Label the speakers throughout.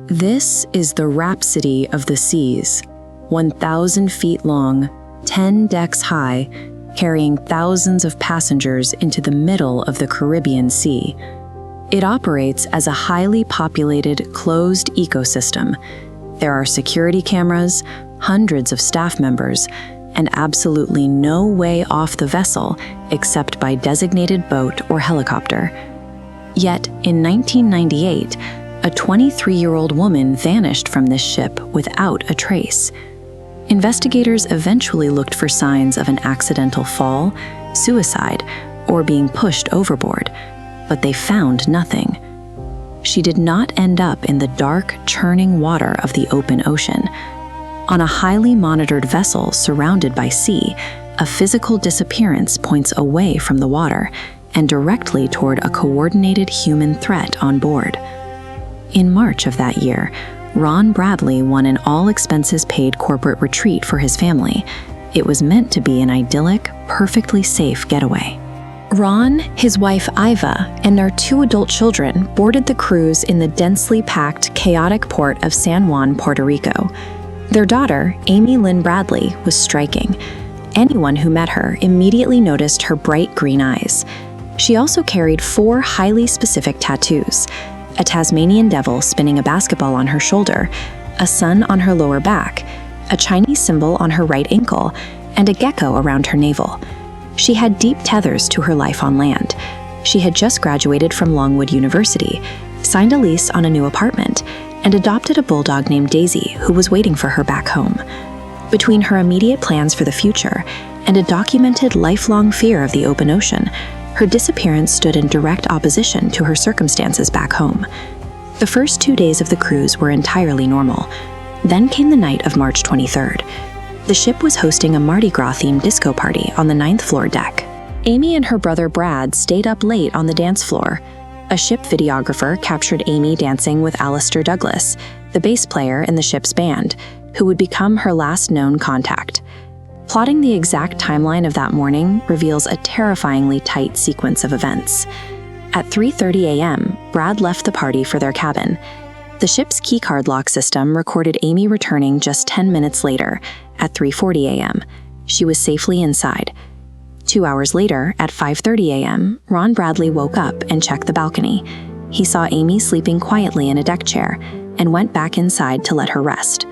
Speaker 1: This is the Rhapsody of the Seas, 1,000 feet long, 10 decks high, carrying thousands of passengers into the middle of the Caribbean Sea. It operates as a highly populated, closed ecosystem. There are security cameras, hundreds of staff members, and absolutely no way off the vessel except by designated boat or helicopter. Yet, in 1998, a 23-year-old woman vanished from this ship without a trace. Investigators eventually looked for signs of an accidental fall, suicide, or being pushed overboard, but they found nothing. She did not end up in the dark, churning water of the open ocean. On a highly monitored vessel surrounded by sea, a physical disappearance points away from the water and directly toward a coordinated human threat on board. In March of that year, Ron Bradley won an all-expenses-paid corporate retreat for his family. It was meant to be an idyllic, perfectly safe getaway. Ron, his wife Iva, and their 2 adult children boarded the cruise in the densely packed, chaotic port of San Juan, Puerto Rico. Their daughter, Amy Lynn Bradley, was striking. Anyone who met her immediately noticed her bright green eyes. She also carried 4 highly specific tattoos: a Tasmanian devil spinning a basketball on her shoulder, a sun on her lower back, a Chinese symbol on her right ankle, and a gecko around her navel. She had deep tethers to her life on land. She had just graduated from Longwood University, signed a lease on a new apartment, and adopted a bulldog named Daisy who was waiting for her back home. Between her immediate plans for the future and a documented lifelong fear of the open ocean, her disappearance stood in direct opposition to her circumstances back home. The first 2 days of the cruise were entirely normal. Then came the night of March 23rd. The ship was hosting a Mardi Gras-themed disco party on the 9th floor deck. Amy and her brother Brad stayed up late on the dance floor. A ship videographer captured Amy dancing with Alistair Douglas, the bass player in the ship's band, who would become her last known contact. Plotting the exact timeline of that morning reveals a terrifyingly tight sequence of events. At 3:30 a.m., Brad left the party for their cabin. The ship's keycard lock system recorded Amy returning just 10 minutes later, at 3:40 a.m. She was safely inside. 2 hours later, at 5:30 a.m., Ron Bradley woke up and checked the balcony. He saw Amy sleeping quietly in a deck chair and went back inside to let her rest.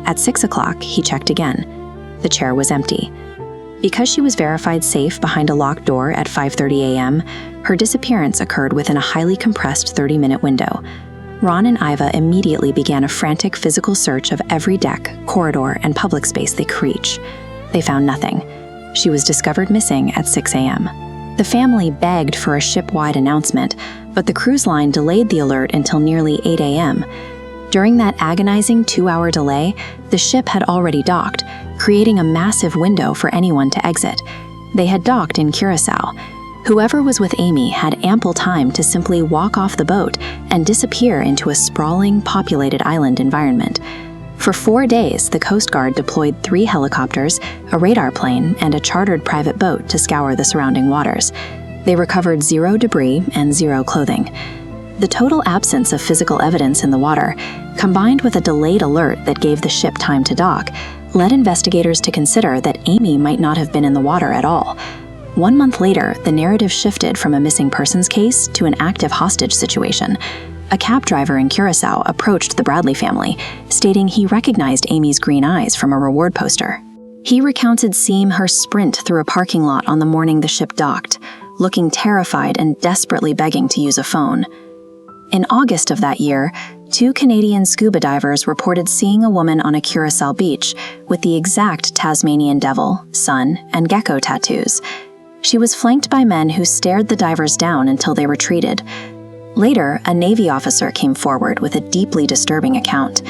Speaker 1: At 6 o'clock, he checked again. The chair was empty. Because she was verified safe behind a locked door at 5:30 a.m., her disappearance occurred within a highly compressed 30-minute window. Ron and Iva immediately began a frantic physical search of every deck, corridor, and public space they could reach. They found nothing. She was discovered missing at 6 a.m. The family begged for a ship-wide announcement, but the cruise line delayed the alert until nearly 8 a.m. During that agonizing 2-hour delay, the ship had already docked, creating a massive window for anyone to exit. They had docked in Curacao. Whoever was with Amy had ample time to simply walk off the boat and disappear into a sprawling, populated island environment. For 4 days, the Coast Guard deployed 3 helicopters, a radar plane, and a chartered private boat to scour the surrounding waters. They recovered 0 debris and 0 clothing. The total absence of physical evidence in the water, combined with a delayed alert that gave the ship time to dock, led investigators to consider that Amy might not have been in the water at all. 1 month later, the narrative shifted from a missing persons case to an active hostage situation. A cab driver in Curacao approached the Bradley family, stating he recognized Amy's green eyes from a reward poster. He recounted seeing her sprint through a parking lot on the morning the ship docked, looking terrified and desperately begging to use a phone. In August of that year, 2 Canadian scuba divers reported seeing a woman on a Curacao beach with the exact Tasmanian devil, sun, and gecko tattoos. She was flanked by men who stared the divers down until they retreated. Later, a Navy officer came forward with a deeply disturbing account.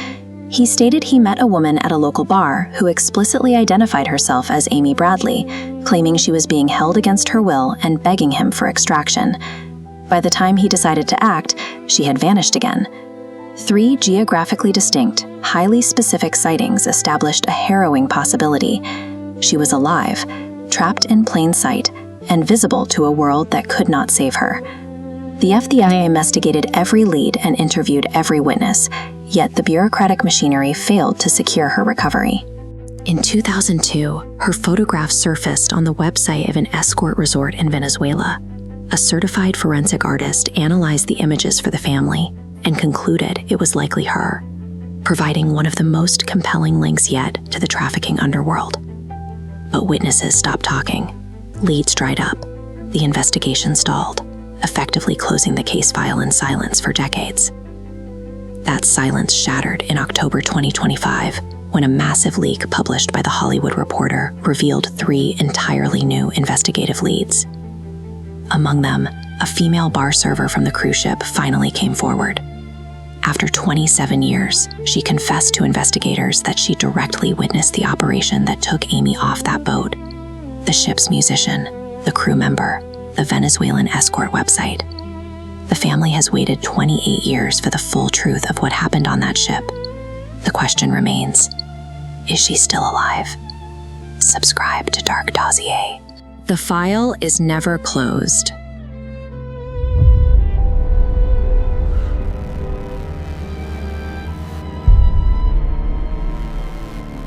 Speaker 1: He stated he met a woman at a local bar who explicitly identified herself as Amy Bradley, claiming she was being held against her will and begging him for extraction. By the time he decided to act, she had vanished again. 3 geographically distinct, highly specific sightings established a harrowing possibility. She was alive, trapped in plain sight, and visible to a world that could not save her. The FBI investigated every lead and interviewed every witness, Yet the bureaucratic machinery failed to secure her recovery. In 2002, her photograph surfaced on the website of an escort resort in Venezuela. A certified forensic artist analyzed the images for the family and concluded it was likely her, providing one of the most compelling links yet to the trafficking underworld. But witnesses stopped talking. Leads dried up. The investigation stalled, effectively closing the case file in silence for decades. That silence shattered in October 2025, when a massive leak published by The Hollywood Reporter revealed 3 entirely new investigative leads. Among them, a female bar server from the cruise ship finally came forward. After 27 years, she confessed to investigators that she directly witnessed the operation that took Amy off that boat. The ship's musician, the crew member, the Venezuelan escort website. The family has waited 28 years for the full truth of what happened on that ship. The question remains, is she still alive? Subscribe to Dark Dossier. The file is never closed.